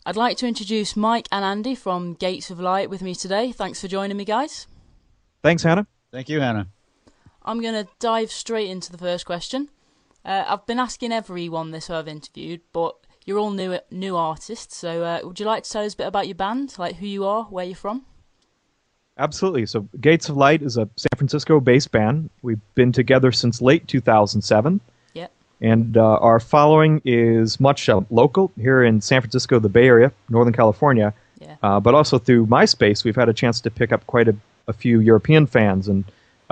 I'd like to introduce Mike and Andy from Gates of Light with me today. Thanks for joining me, guys. Thanks, Hannah. Thank you, Hannah. I'm going to dive straight into the first question. I've been asking everyone this who I've interviewed, but you're all new artists, so would you like to tell us a bit about your band, like who you are, where you're from? Absolutely. So, Gates of Light is a San Francisco-based band. We've been together since late 2007, Yeah, and our following is much local here in San Francisco, the Bay Area, Northern California. yeah, But also through MySpace, we've had a chance to pick up quite a few European fans and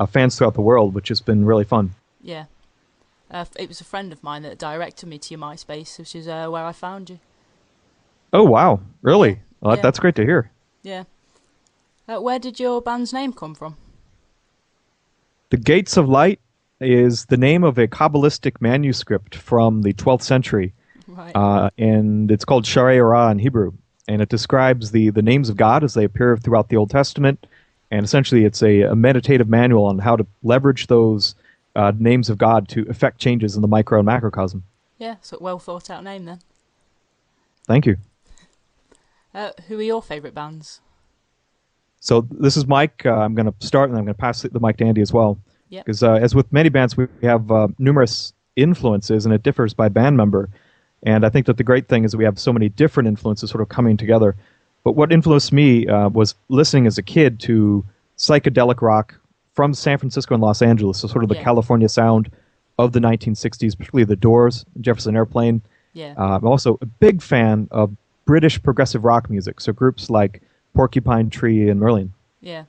fans throughout the world, which has been really fun. yeah. It was a friend of mine that directed me to your MySpace, which is where I found you. Oh, wow. Yeah, Really? Well, yeah, that's great to hear. yeah. Where did your band's name come from? The Gates of Light is the name of a Kabbalistic manuscript from the 12th century. Right. And it's called Sharei Ra in Hebrew, and it describes the names of God as they appear throughout the Old Testament, and essentially it's a meditative manual on how to leverage those names of God to effect changes in the micro and macrocosm. Yeah, so well thought out name then. Thank you. Who are your favourite bands? So this is Mike. I'm going to start, and I'm going to pass the mic to Andy as well, Yep. because as with many bands, we have numerous influences, and it differs by band member. And I think that the great thing is that we have so many different influences sort of coming together. But what influenced me was listening as a kid to psychedelic rock from San Francisco and Los Angeles, so sort of the Yeah. California sound of the 1960s, particularly the Doors, Jefferson Airplane. Yeah. I'm also a big fan of British progressive rock music, so groups like Porcupine Tree and Merlin. Yeah.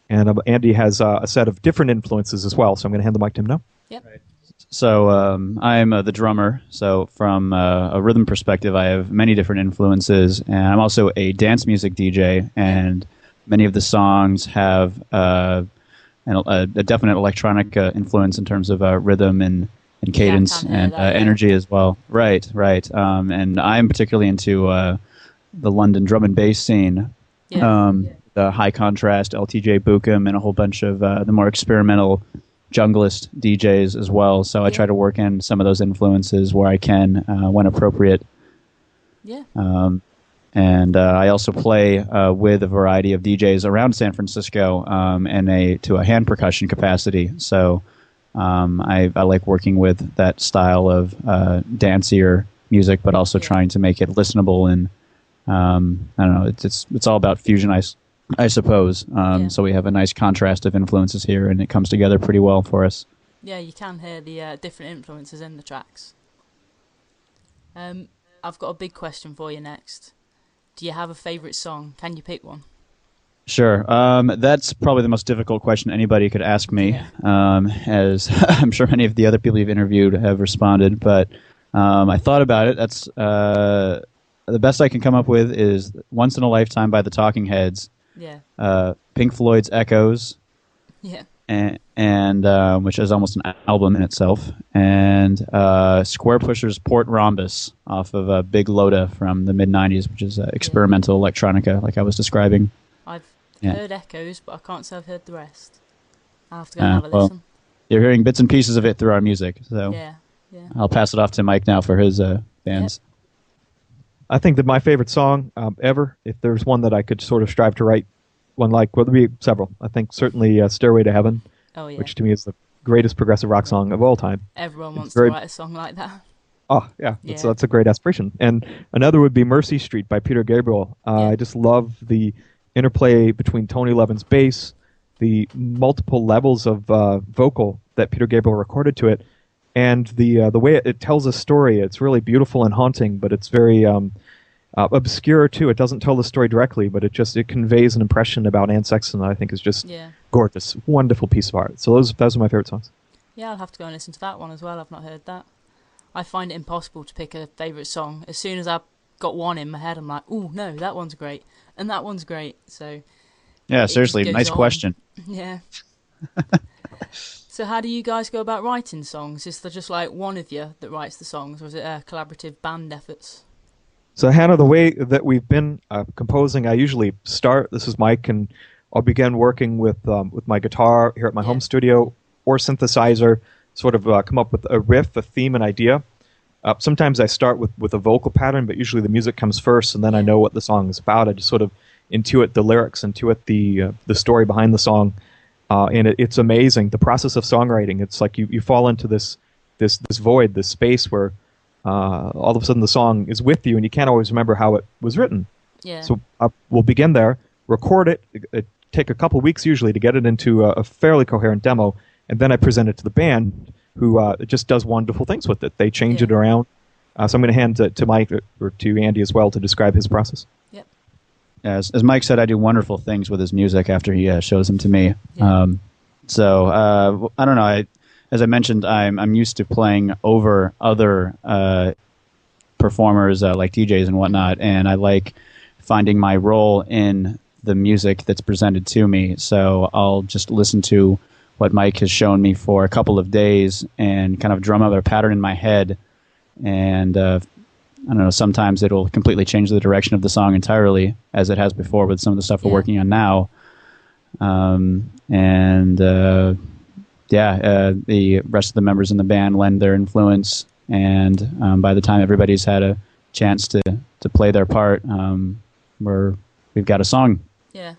And Andy has a set of different influences as well, so I'm going to hand the mic to him now. Yep. Right. So I'm the drummer. So from a rhythm perspective, I have many different influences, and I'm also a dance music DJ. And many of the songs have a definite electronic influence in terms of rhythm and cadence can hear and that, yeah. energy as well. Right, right. And I'm particularly into the London drum and bass scene. Yeah. The high contrast LTJ Bukem and a whole bunch of the more experimental junglist DJs as well. So I Yeah. try to work in some of those influences where I can, when appropriate. Yeah. And I also play with a variety of DJs around San Francisco to a hand percussion capacity. So I like working with that style of dancier music, but also Yeah. trying to make it listenable. And I don't know, it's all about fusion, I suppose. Yeah. So we have a nice contrast of influences here, and it comes together pretty well for us. Yeah, you can hear the different influences in the tracks. I've got a big question for you next. Do you have a favourite song? Can you pick one? Sure. That's probably the most difficult question anybody could ask me, Yeah. as I'm sure many of the other people you've interviewed have responded. But I thought about it. That's the best I can come up with is "Once in a Lifetime" by the Talking Heads, Yeah. Pink Floyd's "Echoes," Yeah. and which is almost an album in itself, and Square Pusher's "Port Rhombus" off of Big Loda from the mid '90s, which is experimental electronica, like I was describing. I've Yeah. heard Echoes, but I can't say I've heard the rest. I'll have to go and have a Well, listen. you're hearing bits and pieces of it through our music, so Yeah. Yeah. I'll pass it off to Mike now for his bands. I think that my favorite song ever, if there's one that I could sort of strive to write one like, well, there'd be several. I think certainly Stairway to Heaven, Oh, yeah. which to me is the greatest progressive rock song of all time. Everyone It's wants very, to write a song like that. oh, yeah, Yeah. that's a great aspiration. And another would be Mercy Street by Peter Gabriel. Yeah. I just love the interplay between Tony Levin's bass, the multiple levels of vocal that Peter Gabriel recorded to it, and the way it tells a story. It's really beautiful and haunting, but it's very obscure too. It doesn't tell the story directly, but it conveys an impression about Anne Sexton that I think is just Yeah. gorgeous, wonderful piece of art. So those are my favorite songs. Yeah, I'll have to go and listen to that one as well. I've not heard that. I find it impossible to pick a favourite song. As soon as I've got one in my head, I'm like, oh, no, that one's great. And that one's great. So, Yeah, it just seriously, goes nice on. question. Yeah. So how do you guys go about writing songs? Is there just like one of you that writes the songs, or is it collaborative band efforts? So Hannah, the way that we've been composing, I usually start. This is Mike, and I'll begin working with my guitar here at my Yeah. home studio or synthesizer. Sort of come up with a riff, a theme, an idea. Sometimes I start with a vocal pattern, but usually the music comes first, and then I know what the song is about. I just sort of intuit the lyrics, intuit the story behind the song, and it's amazing. The process of songwriting, it's like you fall into this void, this space where all of a sudden the song is with you, and you can't always remember how it was written. Yeah. So we'll begin there, record it. It take a couple weeks usually to get it into a fairly coherent demo, and then I present it to the band, who just does wonderful things with it. They change it around. So I'm going to hand it to Mike or to Andy as well to describe his process. Yep. As Mike said, I do wonderful things with his music after he shows them to me. Yeah. So I don't know. As I mentioned, I'm used to playing over other performers like DJs and whatnot, and I like finding my role in the music that's presented to me. So I'll just listen to what Mike has shown me for a couple of days and kind of drum out a pattern in my head. And I don't know, sometimes it'll completely change the direction of the song entirely, as it has before with some of the stuff we're working on now. The rest of the members in the band lend their influence, and by the time everybody's had a chance to play their part, we've got a song. Yeah,